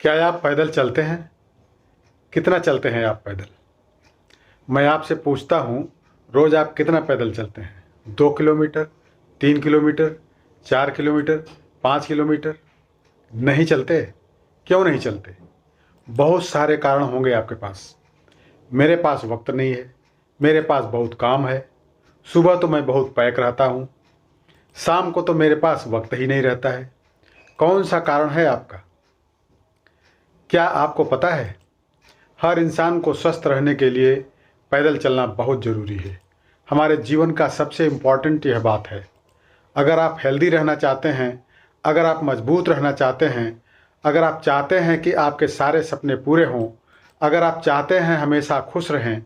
क्या आप पैदल चलते हैं? कितना चलते हैं आप पैदल? मैं आपसे पूछता हूँ, रोज़ आप कितना पैदल चलते हैं? 2 किलोमीटर, 3 किलोमीटर, 4 किलोमीटर, 5 किलोमीटर? नहीं चलते? क्यों नहीं चलते? बहुत सारे कारण होंगे आपके पास। मेरे पास वक्त नहीं है, मेरे पास बहुत काम है, सुबह तो मैं बहुत पैक रहता हूँ, शाम को तो मेरे पास वक्त ही नहीं रहता है। कौन सा कारण है आपका? क्या आपको पता है, हर इंसान को स्वस्थ रहने के लिए पैदल चलना बहुत ज़रूरी है। हमारे जीवन का सबसे इम्पॉर्टेंट यह बात है। अगर आप हेल्दी रहना चाहते हैं, अगर आप मजबूत रहना चाहते हैं, अगर आप चाहते हैं कि आपके सारे सपने पूरे हों, अगर आप चाहते हैं हमेशा खुश रहें,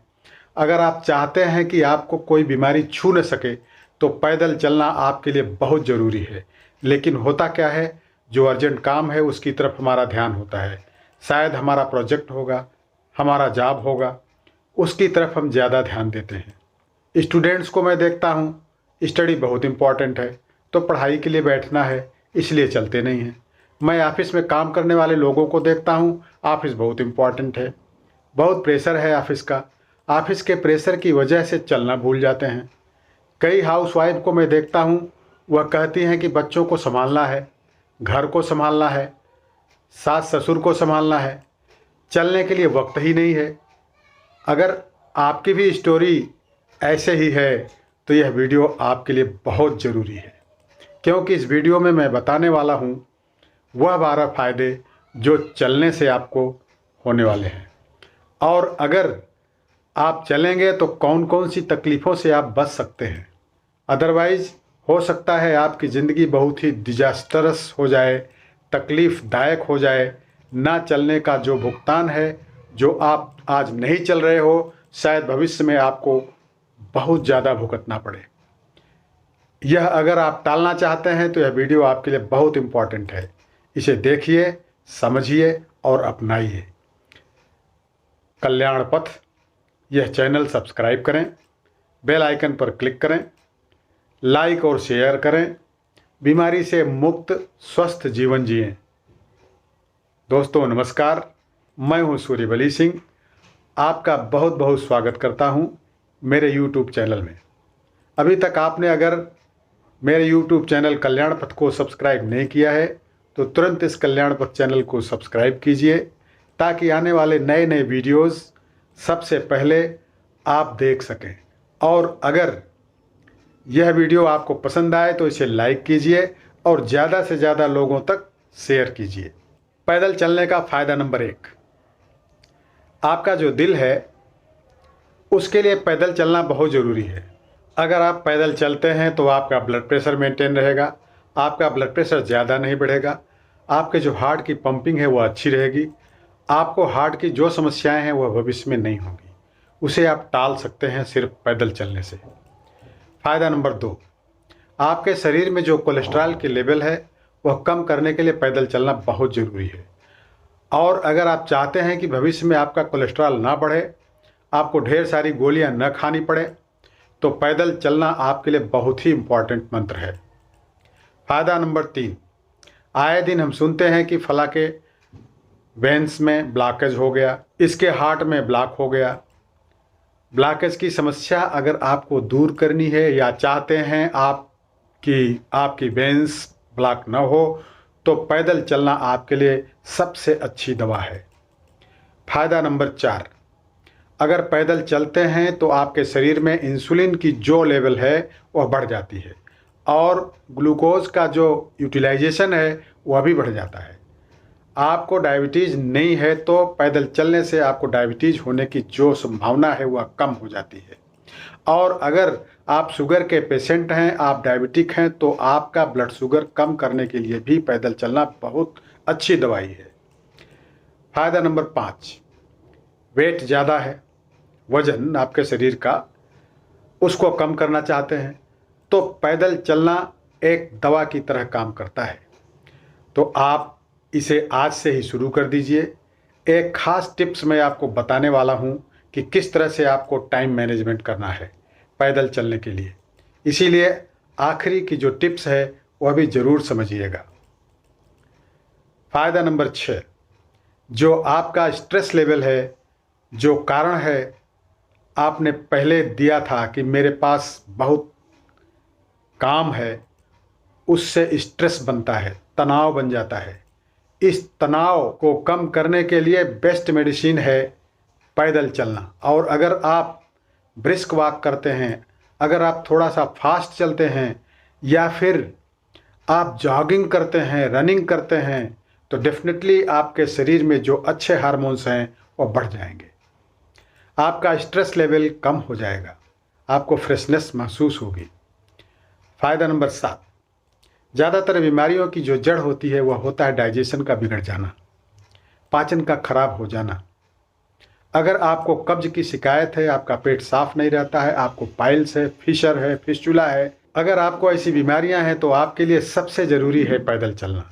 अगर आप चाहते हैं कि आपको कोई बीमारी छू न सके, तो पैदल चलना आपके लिए बहुत ज़रूरी है। लेकिन होता क्या है, जो अर्जेंट काम है उसकी तरफ हमारा ध्यान होता है। शायद हमारा प्रोजेक्ट होगा, हमारा जॉब होगा, उसकी तरफ हम ज़्यादा ध्यान देते हैं। स्टूडेंट्स को मैं देखता हूँ, स्टडी बहुत इम्पॉर्टेंट है तो पढ़ाई के लिए बैठना है, इसलिए चलते नहीं हैं। मैं ऑफिस में काम करने वाले लोगों को देखता हूँ, ऑफिस बहुत इम्पॉर्टेंट है, बहुत प्रेशर है ऑफिस का, ऑफिस के प्रेशर की वजह से चलना भूल जाते हैं। कई हाउसवाइफ को मैं देखता हूँ, वह कहती हैं कि बच्चों को संभालना है, घर को संभालना है, सास ससुर को संभालना है, चलने के लिए वक्त ही नहीं है। अगर आपकी भी स्टोरी ऐसे ही है तो यह वीडियो आपके लिए बहुत ज़रूरी है, क्योंकि इस वीडियो में मैं बताने वाला हूँ वह 12 फ़ायदे जो चलने से आपको होने वाले हैं। और अगर आप चलेंगे तो कौन कौन सी तकलीफ़ों से आप बच सकते हैं। अदरवाइज़ हो सकता है आपकी ज़िंदगी बहुत ही डिजास्टरस हो जाए, तकलीफ़दायक हो जाए। ना चलने का जो भुगतान है, जो आप आज नहीं चल रहे हो, शायद भविष्य में आपको बहुत ज़्यादा भुगतना पड़े। यह अगर आप टालना चाहते हैं तो यह वीडियो आपके लिए बहुत इम्पॉर्टेंट है। इसे देखिए, समझिए और अपनाइए। कल्याण पथ, यह चैनल सब्सक्राइब करें, बेल आइकन पर क्लिक करें, लाइक और शेयर करें, बीमारी से मुक्त स्वस्थ जीवन जिएं। दोस्तों नमस्कार, मैं हूं सूर्यबली सिंह। आपका बहुत बहुत स्वागत करता हूं मेरे YouTube चैनल में। अभी तक आपने अगर मेरे YouTube चैनल कल्याण पथ को सब्सक्राइब नहीं किया है तो तुरंत इस कल्याण पथ चैनल को सब्सक्राइब कीजिए, ताकि आने वाले नए नए वीडियोज़ सबसे पहले आप देख सकें। और अगर यह वीडियो आपको पसंद आए तो इसे लाइक कीजिए और ज़्यादा से ज़्यादा लोगों तक शेयर कीजिए। पैदल चलने का फ़ायदा नंबर 1, आपका जो दिल है उसके लिए पैदल चलना बहुत ज़रूरी है। अगर आप पैदल चलते हैं तो आपका ब्लड प्रेशर मेंटेन रहेगा, आपका ब्लड प्रेशर ज़्यादा नहीं बढ़ेगा, आपके जो हार्ट की पंपिंग है वह अच्छी रहेगी, आपको हार्ट की जो समस्याएं हैं वह भविष्य में नहीं होंगी, उसे आप टाल सकते हैं सिर्फ पैदल चलने से। फ़ायदा नंबर 2, आपके शरीर में जो कोलेस्ट्रॉल की लेवल है वह कम करने के लिए पैदल चलना बहुत ज़रूरी है। और अगर आप चाहते हैं कि भविष्य में आपका कोलेस्ट्रॉल ना बढ़े, आपको ढेर सारी गोलियां न खानी पड़े, तो पैदल चलना आपके लिए बहुत ही इम्पॉर्टेंट मंत्र है। फ़ायदा नंबर 3, आए दिन हम सुनते हैं कि फला के वेंस में ब्लॉकेज हो गया, इसके हार्ट में ब्लॉक हो गया। ब्लॉकेज की समस्या अगर आपको दूर करनी है या चाहते हैं आपकी वेंस ब्लॉक न हो, तो पैदल चलना आपके लिए सबसे अच्छी दवा है। फ़ायदा नंबर 4, अगर पैदल चलते हैं तो आपके शरीर में इंसुलिन की जो लेवल है वह बढ़ जाती है और ग्लूकोज का जो यूटिलाइजेशन है वह भी बढ़ जाता है। आपको डायबिटीज़ नहीं है तो पैदल चलने से आपको डायबिटीज़ होने की जो संभावना है वह कम हो जाती है। और अगर आप शुगर के पेशेंट हैं, आप डायबिटिक हैं, तो आपका ब्लड शुगर कम करने के लिए भी पैदल चलना बहुत अच्छी दवाई है। फ़ायदा नंबर 5, वेट ज़्यादा है, वज़न आपके शरीर का, उसको कम करना चाहते हैं तो पैदल चलना एक दवा की तरह काम करता है। तो आप इसे आज से ही शुरू कर दीजिए। एक ख़ास टिप्स मैं आपको बताने वाला हूँ कि किस तरह से आपको टाइम मैनेजमेंट करना है पैदल चलने के लिए, इसीलिए आखिरी की जो टिप्स है वह भी ज़रूर समझिएगा। फ़ायदा नंबर 6, जो आपका स्ट्रेस लेवल है, जो कारण है आपने पहले दिया था कि मेरे पास बहुत काम है, उससे स्ट्रेस बनता है, तनाव बन जाता है। इस तनाव को कम करने के लिए बेस्ट मेडिसिन है पैदल चलना। और अगर आप ब्रिस्क वॉक करते हैं, अगर आप थोड़ा सा फास्ट चलते हैं, या फिर आप जॉगिंग करते हैं, रनिंग करते हैं, तो डेफिनेटली आपके शरीर में जो अच्छे हार्मोन्स हैं वो बढ़ जाएंगे, आपका स्ट्रेस लेवल कम हो जाएगा, आपको फ्रेशनेस महसूस होगी। फ़ायदा नंबर 7, ज़्यादातर बीमारियों की जो जड़ होती है वह होता है डाइजेशन का बिगड़ जाना, पाचन का खराब हो जाना। अगर आपको कब्ज की शिकायत है, आपका पेट साफ नहीं रहता है, आपको पाइल्स है, फिशर है, फिस्टुला है, अगर आपको ऐसी बीमारियां हैं तो आपके लिए सबसे ज़रूरी है पैदल चलना।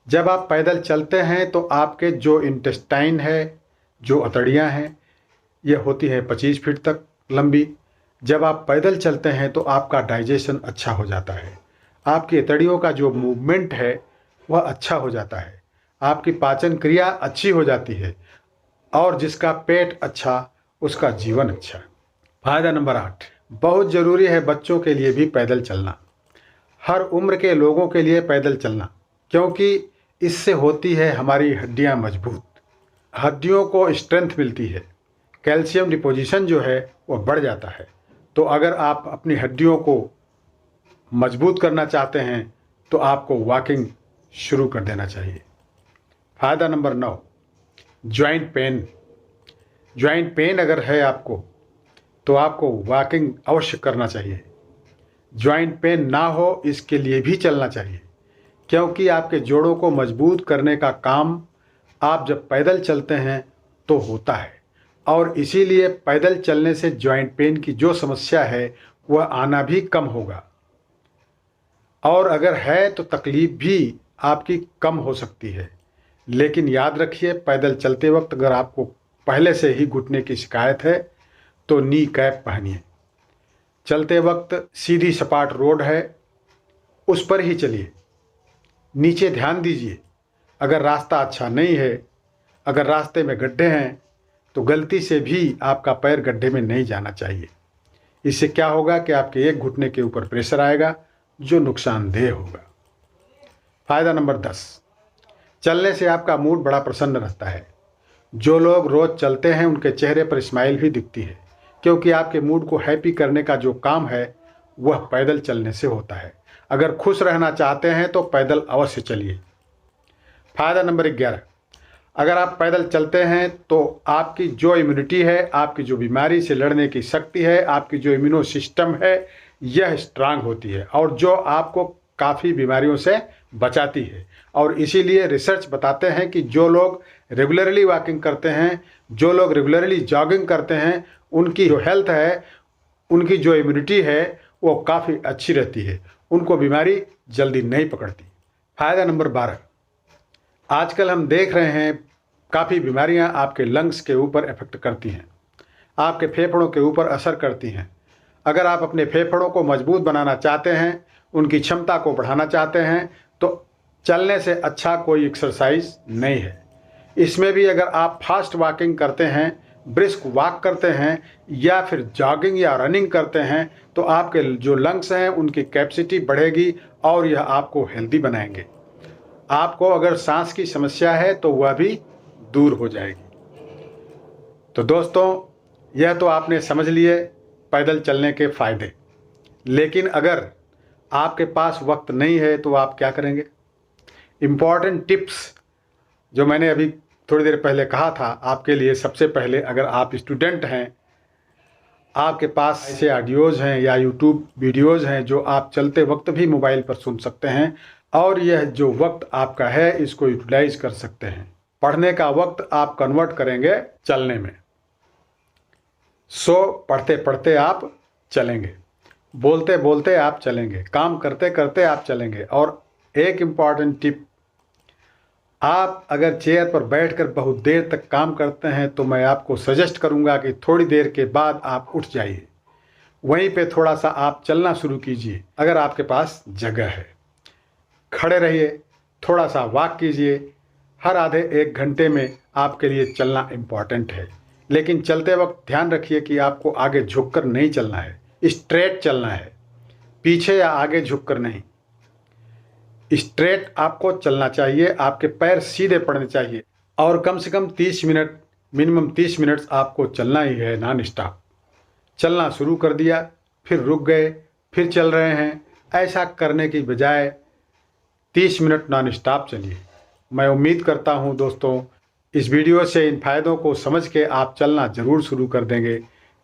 जब आप पैदल चलते हैं तो आपके जो इंटेस्टाइन है, जो अतड़ियाँ हैं, ये होती है 25 फीट तक लंबी। जब आप पैदल चलते हैं तो आपका डाइजेशन अच्छा हो जाता है, आपकी अतड़ियों का जो मूवमेंट है वह अच्छा हो जाता है, आपकी पाचन क्रिया अच्छी हो जाती है, और जिसका पेट अच्छा उसका जीवन अच्छा। फायदा नंबर 8, बहुत ज़रूरी है बच्चों के लिए भी पैदल चलना, हर उम्र के लोगों के लिए पैदल चलना, क्योंकि इससे होती है हमारी हड्डियां मजबूत, हड्डियों को स्ट्रेंथ मिलती है, कैल्शियम डिपोजिशन जो है वो बढ़ जाता है। तो अगर आप अपनी हड्डियों को मजबूत करना चाहते हैं तो आपको वॉकिंग शुरू कर देना चाहिए। फायदा number 9, joint pain. Joint pain अगर है आपको तो आपको वॉकिंग अवश्य करना चाहिए। जॉइंट पेन ना हो इसके लिए भी चलना चाहिए, क्योंकि आपके जोड़ों को मजबूत करने का काम आप जब पैदल चलते हैं तो होता है, और इसीलिए पैदल चलने से जॉइंट पेन की जो समस्या है वह आना भी कम होगा, और अगर है तो तकलीफ भी आपकी कम हो सकती है। लेकिन याद रखिए, पैदल चलते वक्त अगर आपको पहले से ही घुटने की शिकायत है तो नी कैप पहनिए। चलते वक्त सीधी सपाट रोड है उस पर ही चलिए, नीचे ध्यान दीजिए। अगर रास्ता अच्छा नहीं है, अगर रास्ते में गड्ढे हैं तो गलती से भी आपका पैर गड्ढे में नहीं जाना चाहिए। इससे क्या होगा कि आपके एक घुटने के ऊपर प्रेशर आएगा जो नुकसानदेह होगा। फायदा नंबर 10, चलने से आपका मूड बड़ा प्रसन्न रहता है। जो लोग रोज़ चलते हैं उनके चेहरे पर स्माइल भी दिखती है, क्योंकि आपके मूड को हैप्पी करने का जो काम है वह पैदल चलने से होता है। अगर खुश रहना चाहते हैं तो पैदल अवश्य चलिए। फायदा नंबर 11, अगर आप पैदल चलते हैं तो आपकी जो इम्यूनिटी है, आपकी जो बीमारी से लड़ने की शक्ति है, आपकी जो इम्यूनो सिस्टम है, यह स्ट्रांग होती है, और जो आपको काफ़ी बीमारियों से बचाती है। और इसीलिए रिसर्च बताते हैं कि जो लोग रेगुलरली वॉकिंग करते हैं, जो लोग रेगुलरली जॉगिंग करते हैं, उनकी जो हेल्थ है, उनकी जो इम्यूनिटी है वो काफ़ी अच्छी रहती है, उनको बीमारी जल्दी नहीं पकड़ती। फायदा नंबर 12, आजकल हम देख रहे हैं काफ़ी बीमारियां आपके लंग्स के ऊपर इफेक्ट करती हैं, आपके फेफड़ों के ऊपर असर करती हैं। अगर आप अपने फेफड़ों को मजबूत बनाना चाहते हैं, उनकी क्षमता को बढ़ाना चाहते हैं, तो चलने से अच्छा कोई एक्सरसाइज नहीं है। इसमें भी अगर आप फास्ट वॉकिंग करते हैं, ब्रिस्क वॉक करते हैं, या फिर जॉगिंग या रनिंग करते हैं, तो आपके जो लंग्स हैं उनकी कैपेसिटी बढ़ेगी और यह आपको हेल्दी बनाएंगे। आपको अगर सांस की समस्या है तो वह भी दूर हो जाएगी। तो दोस्तों, यह तो आपने समझ लिए पैदल चलने के फ़ायदे। लेकिन अगर आपके पास वक्त नहीं है तो आप क्या करेंगे? इम्पॉर्टेंट टिप्स जो मैंने अभी थोड़ी देर पहले कहा था आपके लिए। सबसे पहले, अगर आप स्टूडेंट हैं, आपके पास ऐसे ऑडियोज़ हैं या यूट्यूब वीडियोज़ हैं जो आप चलते वक्त भी मोबाइल पर सुन सकते हैं, और यह जो वक्त आपका है इसको यूटिलाइज कर सकते हैं। पढ़ने का वक्त आप कन्वर्ट करेंगे चलने में। पढ़ते पढ़ते आप चलेंगे, बोलते बोलते आप चलेंगे, काम करते करते आप चलेंगे। और एक इम्पॉर्टेंट टिप, आप अगर चेयर पर बैठकर बहुत देर तक काम करते हैं तो मैं आपको सजेस्ट करूंगा कि थोड़ी देर के बाद आप उठ जाइए, वहीं पे थोड़ा सा आप चलना शुरू कीजिए। अगर आपके पास जगह है, खड़े रहिए, थोड़ा सा वॉक कीजिए, हर आधे 1 घंटे में आपके लिए चलना इम्पॉर्टेंट है, लेकिन चलते वक्त ध्यान रखिए कि आपको आगे झुककर नहीं चलना है, स्ट्रेट चलना है, पीछे या आगे झुककर नहीं। स्ट्रेट आपको चलना चाहिए, आपके पैर सीधे पड़ने चाहिए और कम से कम 30 मिनट, मिनिमम 30 मिनट आपको चलना ही है नॉन स्टॉप। चलना शुरू कर दिया, फिर रुक गए, फिर चल रहे हैं, ऐसा करने की बजाय 30 मिनट नॉन स्टॉप चलिए। मैं उम्मीद करता हूं दोस्तों, इस वीडियो से इन फायदों को समझ के आप चलना ज़रूर शुरू कर देंगे।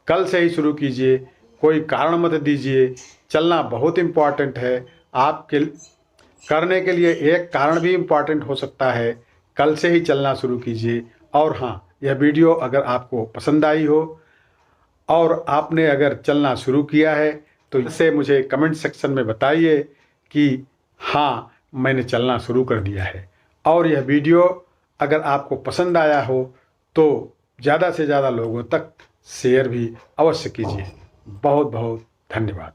कल से ही शुरू कीजिए, कोई कारण मत दीजिए। चलना बहुत इम्पॉर्टेंट है आपके करने के लिए, एक कारण भी इम्पॉर्टेंट हो सकता है। कल से ही चलना शुरू कीजिए। और हाँ, यह वीडियो अगर आपको पसंद आई हो और आपने अगर चलना शुरू किया है तो इसे मुझे कमेंट सेक्शन में बताइए कि हाँ, मैंने चलना शुरू कर दिया है। और यह वीडियो अगर आपको पसंद आया हो तो ज़्यादा से ज़्यादा लोगों तक शेयर भी अवश्य कीजिए। बहुत बहुत धन्यवाद।